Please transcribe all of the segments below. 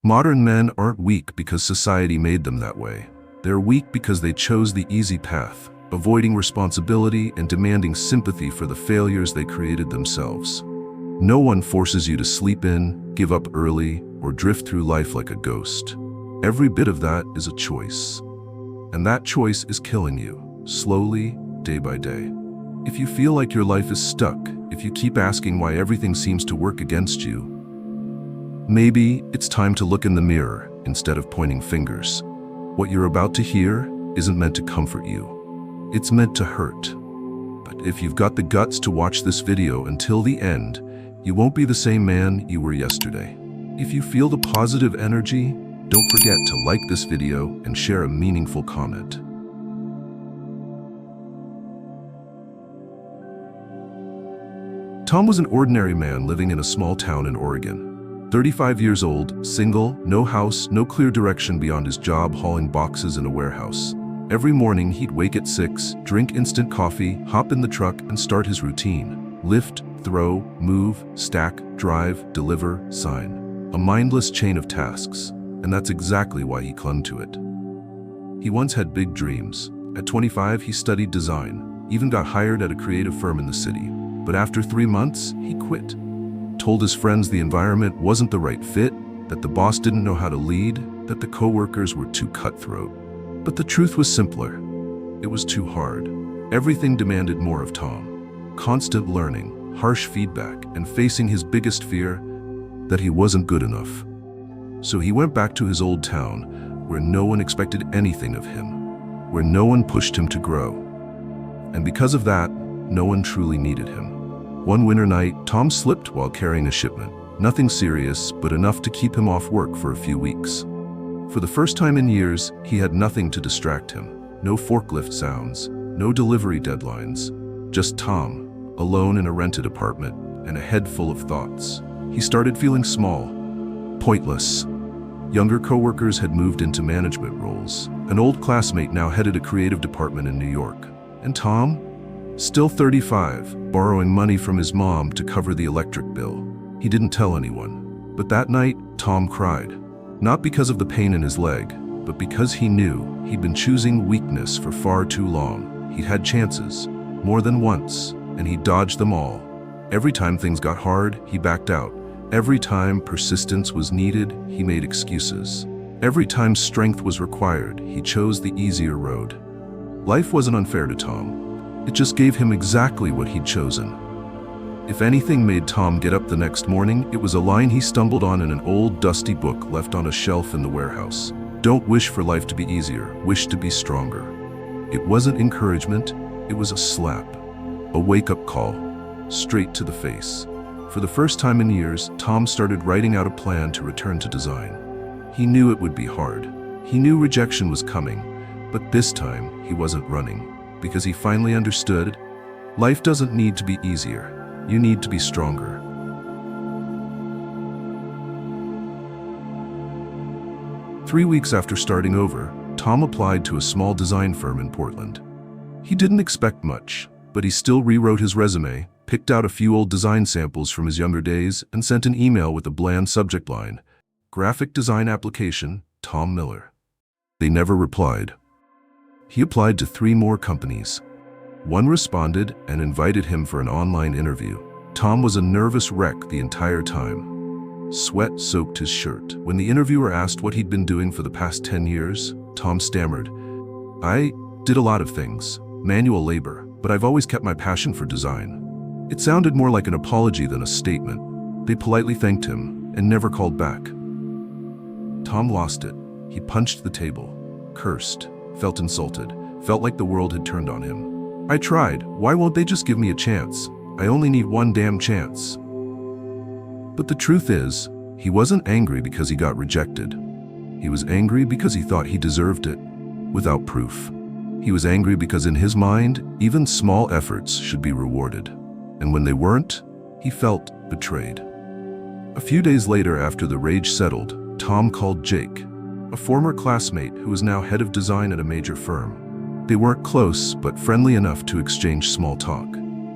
Modern men aren't weak because society made them that way. They're weak because they chose the easy path, avoiding responsibility and demanding sympathy for the failures they created themselves. No one forces you to sleep in, give up early, or drift through life like a ghost. Every bit of that is a choice. And that choice is killing you, slowly, day by day. If you feel like your life is stuck, if you keep asking why everything seems to work against you, maybe it's time to look in the mirror instead of pointing fingers. What you're about to hear isn't meant to comfort you. It's meant to hurt. But if you've got the guts to watch this video until the end, you won't be the same man you were yesterday. If you feel the positive energy, don't forget to like this video and share a meaningful comment. Tom was an ordinary man living in a small town in Oregon. 35 years old, single, no house, no clear direction beyond his job hauling boxes in a warehouse. Every morning he'd wake at 6, drink instant coffee, hop in the truck and start his routine. Lift, throw, move, stack, drive, deliver, sign. A mindless chain of tasks, and that's exactly why he clung to it. He once had big dreams. At 25 he studied design, even got hired at a creative firm in the city. But after 3 months, he quit. Told his friends the environment wasn't the right fit, that the boss didn't know how to lead, that the coworkers were too cutthroat. But the truth was simpler. It was too hard. Everything demanded more of Tom. Constant learning, harsh feedback, and facing his biggest fear, that he wasn't good enough. So he went back to his old town, where no one expected anything of him, where no one pushed him to grow. And because of that, no one truly needed him. One winter night, Tom slipped while carrying a shipment. Nothing serious, but enough to keep him off work for a few weeks. For the first time in years, he had nothing to distract him. No forklift sounds, no delivery deadlines. Just Tom, alone in a rented apartment, and a head full of thoughts. He started feeling small, pointless. Younger coworkers had moved into management roles. An old classmate now headed a creative department in New York. And Tom? Still 35, borrowing money from his mom to cover the electric bill. He didn't tell anyone. But that night, Tom cried. Not because of the pain in his leg, but because he knew he'd been choosing weakness for far too long. He'd had chances, more than once, and he dodged them all. Every time things got hard, he backed out. Every time persistence was needed, he made excuses. Every time strength was required, he chose the easier road. Life wasn't unfair to Tom. It just gave him exactly what he'd chosen. If anything made Tom get up the next morning, it was a line he stumbled on in an old, dusty book left on a shelf in the warehouse. Don't wish for life to be easier, wish to be stronger. It wasn't encouragement, it was a slap. A wake-up call, straight to the face. For the first time in years, Tom started writing out a plan to return to design. He knew it would be hard. He knew rejection was coming, but this time he wasn't running. Because he finally understood, life doesn't need to be easier. You need to be stronger. Three weeks after starting over, Tom applied to a small design firm in Portland. He didn't expect much, but he still rewrote his resume, picked out a few old design samples from his younger days, and sent an email with a bland subject line, "Graphic Design Application, Tom Miller." They never replied. He applied to 3 more companies. One responded and invited him for an online interview. Tom was a nervous wreck the entire time. Sweat soaked his shirt. When the interviewer asked what he'd been doing for the past 10 years, Tom stammered, "I did a lot of things, manual labor, but I've always kept my passion for design." It sounded more like an apology than a statement. They politely thanked him and never called back. Tom lost it. He punched the table, cursed, felt insulted, felt like the world had turned on him. "I tried. Why won't they just give me a chance? I only need one damn chance." But the truth is, he wasn't angry because he got rejected. He was angry because he thought he deserved it, without proof. He was angry because in his mind, even small efforts should be rewarded. And when they weren't, he felt betrayed. A few days later, after the rage settled, Tom called Jake, a former classmate who was now head of design at a major firm. They weren't close, but friendly enough to exchange small talk.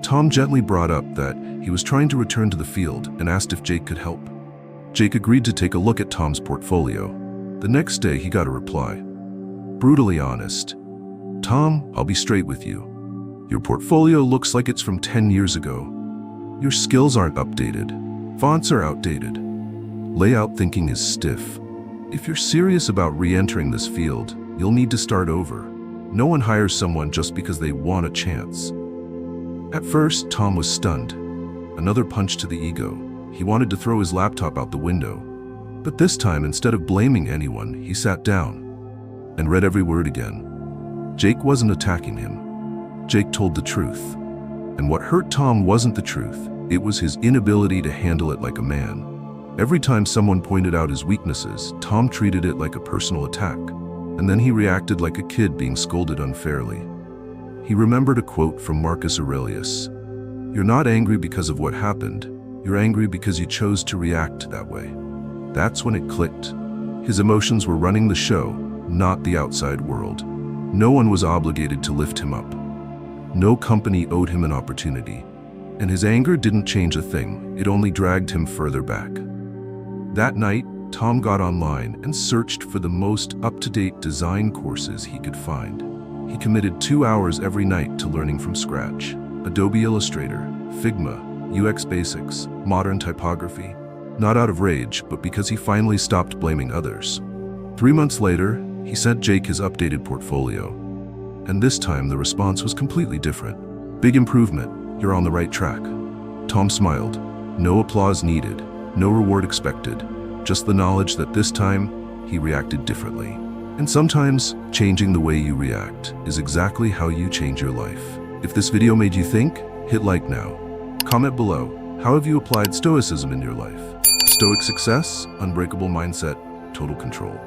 Tom gently brought up that he was trying to return to the field and asked if Jake could help. Jake agreed to take a look at Tom's portfolio. The next day, he got a reply. Brutally honest. Tom, I'll be straight with you. Your portfolio looks like it's from 10 years ago. Your skills aren't updated. Fonts are outdated. Layout thinking is stiff. If you're serious about re-entering this field, you'll need to start over. No one hires someone just because they want a chance. At first, Tom was stunned. Another punch to the ego. He wanted to throw his laptop out the window. But this time, instead of blaming anyone, he sat down and read every word again. Jake wasn't attacking him. Jake told the truth. And what hurt Tom wasn't the truth. It was his inability to handle it like a man. Every time someone pointed out his weaknesses, Tom treated it like a personal attack. And then he reacted like a kid being scolded unfairly. He remembered a quote from Marcus Aurelius. You're not angry because of what happened. You're angry because you chose to react that way. That's when it clicked. His emotions were running the show, not the outside world. No one was obligated to lift him up. No company owed him an opportunity. And his anger didn't change a thing. It only dragged him further back. That night, Tom got online and searched for the most up-to-date design courses he could find. He committed 2 hours every night to learning from scratch. Adobe Illustrator, Figma, UX Basics, modern typography. Not out of rage, but because he finally stopped blaming others. 3 months later, he sent Jake his updated portfolio. And this time, the response was completely different. Big improvement, you're on the right track. Tom smiled. No applause needed, no reward expected. Just the knowledge that this time, he reacted differently. And sometimes, changing the way you react is exactly how you change your life. If this video made you think, hit like now. Comment below, how have you applied Stoicism in your life? Stoic success, unbreakable mindset, total control.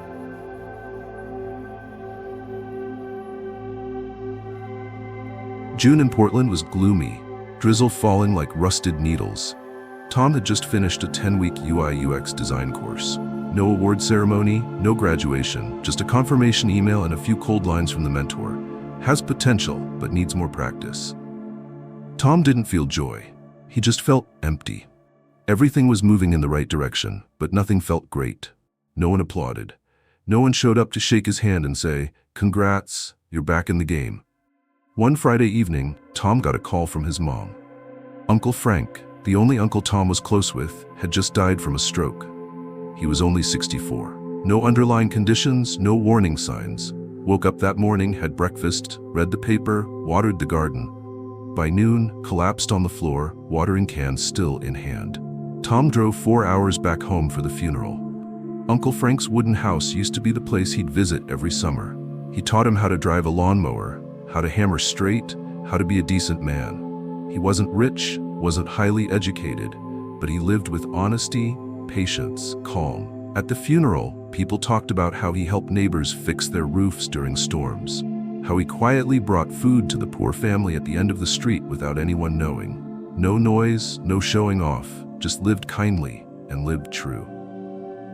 June in Portland was gloomy, drizzle falling like rusted needles. Tom had just finished a 10-week UI/UX design course. No award ceremony, no graduation, just a confirmation email and a few cold lines from the mentor. Has potential, but needs more practice. Tom didn't feel joy. He just felt empty. Everything was moving in the right direction, but nothing felt great. No one applauded. No one showed up to shake his hand and say, "Congrats, you're back in the game." One Friday evening, Tom got a call from his mom. Uncle Frank, the only uncle Tom was close with, had just died from a stroke. He was only 64. No underlying conditions, no warning signs. Woke up that morning, had breakfast, read the paper, watered the garden. By noon, collapsed on the floor, watering can still in hand. Tom drove 4 hours back home for the funeral. Uncle Frank's wooden house used to be the place he'd visit every summer. He taught him how to drive a lawnmower, how to hammer straight, how to be a decent man. He wasn't rich, wasn't highly educated, but he lived with honesty, patience, calm. At the funeral, people talked about how he helped neighbors fix their roofs during storms, how he quietly brought food to the poor family at the end of the street without anyone knowing. No noise, no showing off, just lived kindly and lived true.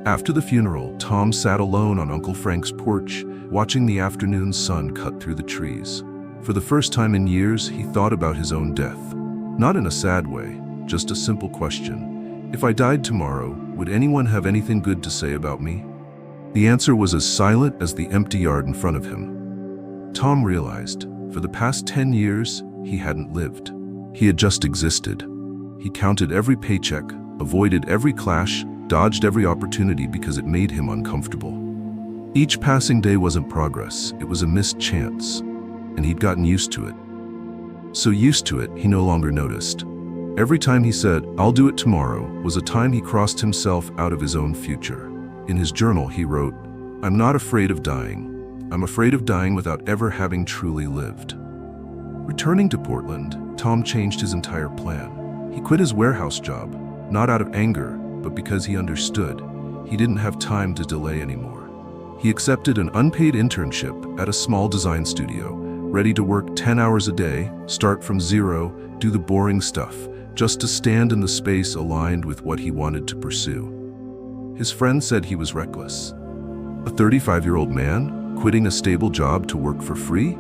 After the funeral, Tom sat alone on Uncle Frank's porch, watching the afternoon sun cut through the trees. For the first time in years, he thought about his own death. Not in a sad way, just a simple question. If I died tomorrow, would anyone have anything good to say about me? The answer was as silent as the empty yard in front of him. Tom realized, for the past 10 years, he hadn't lived. He had just existed. He counted every paycheck, avoided every clash, dodged every opportunity because it made him uncomfortable. Each passing day wasn't progress, it was a missed chance, and he'd gotten used to it. So used to it, he no longer noticed. Every time he said, "I'll do it tomorrow," was a time he crossed himself out of his own future. In his journal, he wrote, "I'm not afraid of dying. I'm afraid of dying without ever having truly lived." Returning to Portland, Tom changed his entire plan. He quit his warehouse job, not out of anger, but because he understood. He didn't have time to delay anymore. He accepted an unpaid internship at a small design studio, ready to work 10 hours a day, start from zero, do the boring stuff, just to stand in the space aligned with what he wanted to pursue. His friends said he was reckless. A 35-year-old man, quitting a stable job to work for free?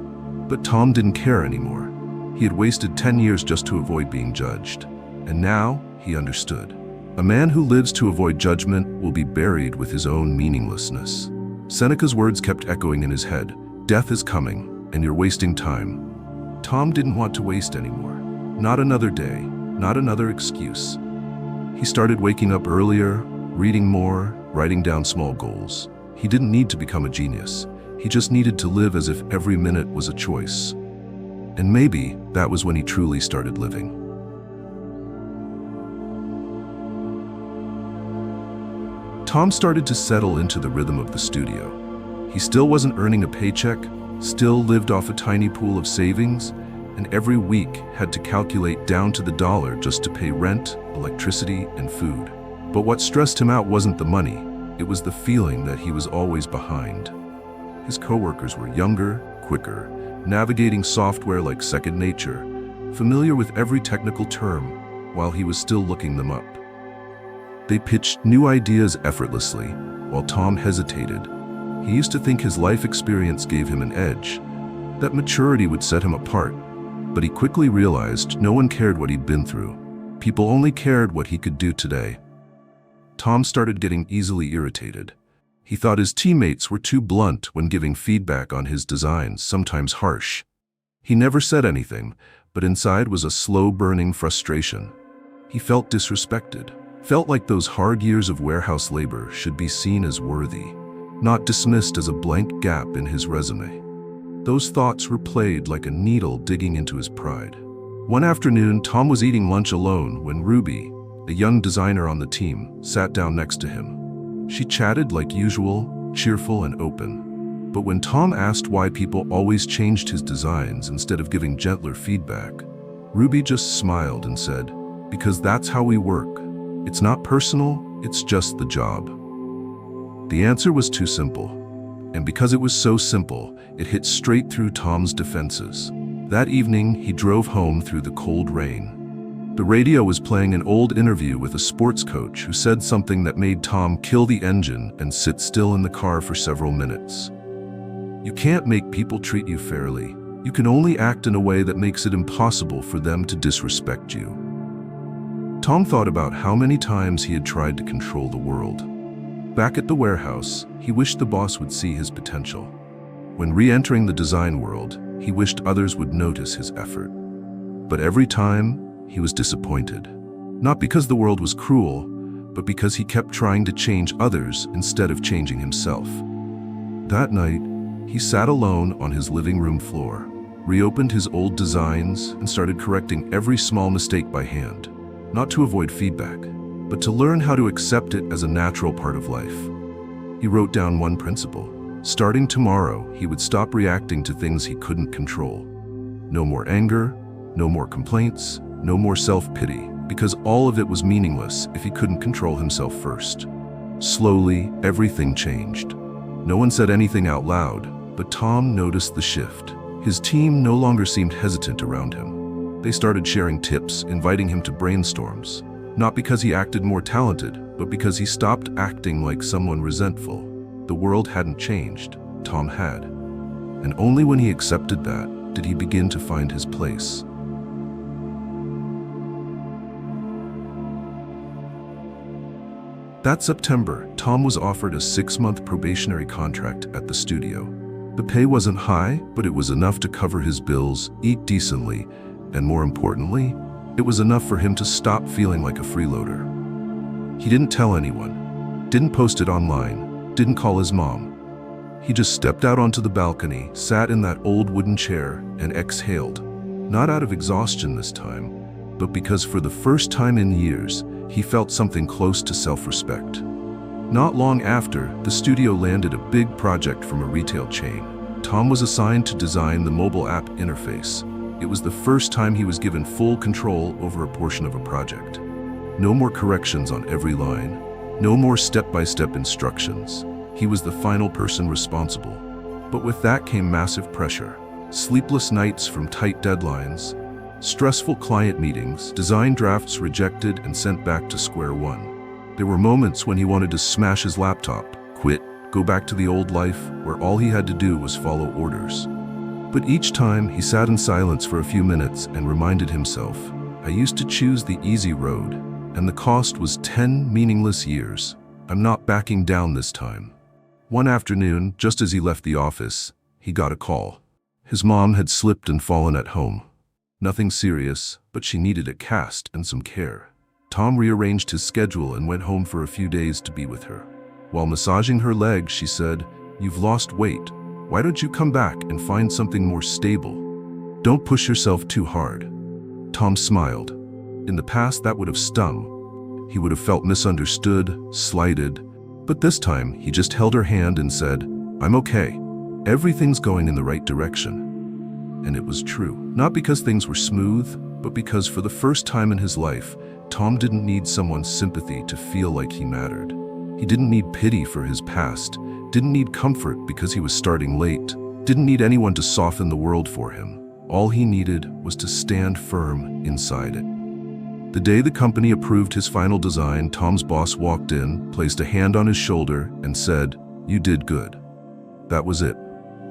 But Tom didn't care anymore. He had wasted 10 years just to avoid being judged. And now, he understood. A man who lives to avoid judgment will be buried with his own meaninglessness. Seneca's words kept echoing in his head. Death is coming, and you're wasting time. Tom didn't want to waste anymore. Not another day, not another excuse. He started waking up earlier, reading more, writing down small goals. He didn't need to become a genius. He just needed to live as if every minute was a choice. And maybe that was when he truly started living. Tom started to settle into the rhythm of the studio. He still wasn't earning a paycheck, still lived off a tiny pool of savings, and every week had to calculate down to the dollar just to pay rent, electricity, and food. But what stressed him out wasn't the money, it was the feeling that he was always behind. His coworkers were younger, quicker, navigating software like second nature, familiar with every technical term, while he was still looking them up. They pitched new ideas effortlessly, while Tom hesitated. He used to think his life experience gave him an edge, that maturity would set him apart. But he quickly realized no one cared what he'd been through. People only cared what he could do today. Tom started getting easily irritated. He thought his teammates were too blunt when giving feedback on his designs, sometimes harsh. He never said anything, but inside was a slow-burning frustration. He felt disrespected, felt like those hard years of warehouse labor should be seen as worthy, not dismissed as a blank gap in his resume. Those thoughts replayed like a needle digging into his pride. One afternoon, Tom was eating lunch alone when Ruby, a young designer on the team, sat down next to him. She chatted like usual, cheerful and open. But when Tom asked why people always changed his designs instead of giving gentler feedback, Ruby just smiled and said, "Because that's how we work. It's not personal, it's just the job." The answer was too simple. And because it was so simple, it hit straight through Tom's defenses. That evening, he drove home through the cold rain. The radio was playing an old interview with a sports coach who said something that made Tom kill the engine and sit still in the car for several minutes. "You can't make people treat you fairly. You can only act in a way that makes it impossible for them to disrespect you." Tom thought about how many times he had tried to control the world. Back at the warehouse, he wished the boss would see his potential. When re-entering the design world, he wished others would notice his effort. But every time, he was disappointed. Not because the world was cruel, but because he kept trying to change others instead of changing himself. That night, he sat alone on his living room floor, reopened his old designs, and started correcting every small mistake by hand. Not to avoid feedback, but to learn how to accept it as a natural part of life. He wrote down one principle. Starting tomorrow, he would stop reacting to things he couldn't control. No more anger, no more complaints, no more self-pity, because all of it was meaningless if he couldn't control himself first. Slowly, everything changed. No one said anything out loud, but Tom noticed the shift. His team no longer seemed hesitant around him. They started sharing tips, inviting him to brainstorms. Not because he acted more talented, but because he stopped acting like someone resentful. The world hadn't changed, Tom had. And only when he accepted that did he begin to find his place. That September, Tom was offered a 6-month probationary contract at the studio. The pay wasn't high, but it was enough to cover his bills, eat decently, and more importantly, it was enough for him to stop feeling like a freeloader. He didn't tell anyone, didn't post it online, didn't call his mom. He just stepped out onto the balcony, sat in that old wooden chair, and exhaled. Not out of exhaustion this time, but because for the first time in years, he felt something close to self-respect. Not long after, the studio landed a big project from a retail chain. Tom was assigned to design the mobile app interface. It was the first time he was given full control over a portion of a project. No more corrections on every line, no more step-by-step instructions. He was the final person responsible. But with that came massive pressure. Sleepless nights from tight deadlines, stressful client meetings, design drafts rejected and sent back to square one. There were moments when he wanted to smash his laptop, quit, go back to the old life where all he had to do was follow orders. But each time he sat in silence for a few minutes and reminded himself, I used to choose the easy road. And the cost was 10 meaningless years. I'm not backing down this time. One afternoon, just as he left the office, he got a call. His mom had slipped and fallen at home. Nothing serious, but she needed a cast and some care. Tom rearranged his schedule and went home for a few days to be with her. While massaging her leg, she said, "You've lost weight. Why don't you come back and find something more stable? Don't push yourself too hard." Tom smiled. In the past, that would have stung. He would have felt misunderstood, slighted. But this time, he just held her hand and said, "I'm okay. Everything's going in the right direction." And it was true. Not because things were smooth, but because for the first time in his life, Tom didn't need someone's sympathy to feel like he mattered. He didn't need pity for his past, didn't need comfort because he was starting late, didn't need anyone to soften the world for him. All he needed was to stand firm inside it. The day the company approved his final design, Tom's boss walked in, placed a hand on his shoulder, and said, "You did good." That was it.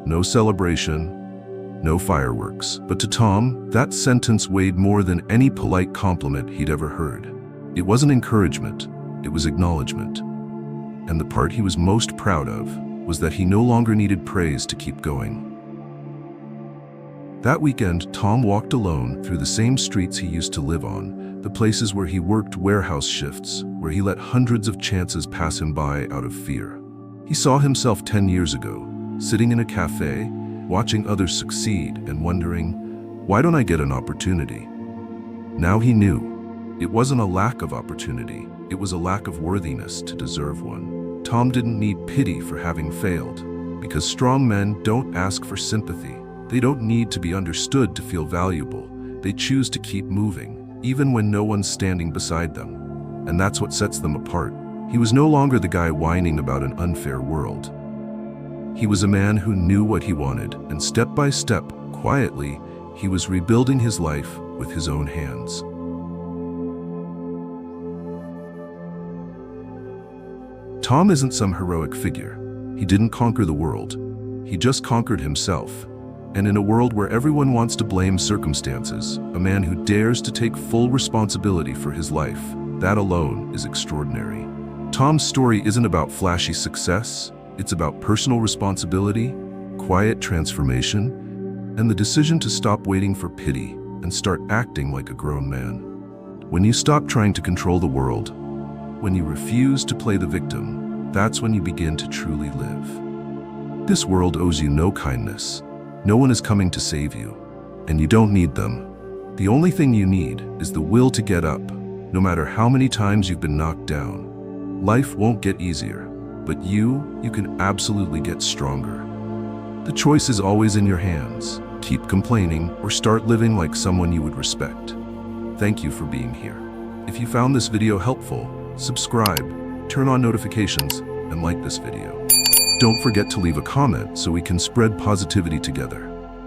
No celebration, no fireworks. But to Tom, that sentence weighed more than any polite compliment he'd ever heard. It wasn't encouragement, it was acknowledgement. And the part he was most proud of was that he no longer needed praise to keep going. That weekend, Tom walked alone through the same streets he used to live on, the places where he worked warehouse shifts, where he let hundreds of chances pass him by out of fear. He saw himself 10 years ago, sitting in a cafe, watching others succeed and wondering, why don't I get an opportunity? Now he knew. It wasn't a lack of opportunity, it was a lack of worthiness to deserve one. Tom didn't need pity for having failed, because strong men don't ask for sympathy. They don't need to be understood to feel valuable. They choose to keep moving, even when no one's standing beside them. And that's what sets them apart. He was no longer the guy whining about an unfair world. He was a man who knew what he wanted, and step by step, quietly, he was rebuilding his life with his own hands. Tom isn't some heroic figure. He didn't conquer the world. He just conquered himself. And in a world where everyone wants to blame circumstances, a man who dares to take full responsibility for his life, that alone is extraordinary. Tom's story isn't about flashy success. It's about personal responsibility, quiet transformation, and the decision to stop waiting for pity and start acting like a grown man. When you stop trying to control the world, when you refuse to play the victim, that's when you begin to truly live. This world owes you no kindness. No one is coming to save you, and you don't need them. The only thing you need is the will to get up, no matter how many times you've been knocked down. Life won't get easier, but you can absolutely get stronger. The choice is always in your hands. Keep complaining or start living like someone you would respect. Thank you for being here. If you found this video helpful, subscribe, turn on notifications, and like this video. Don't forget to leave a comment so we can spread positivity together.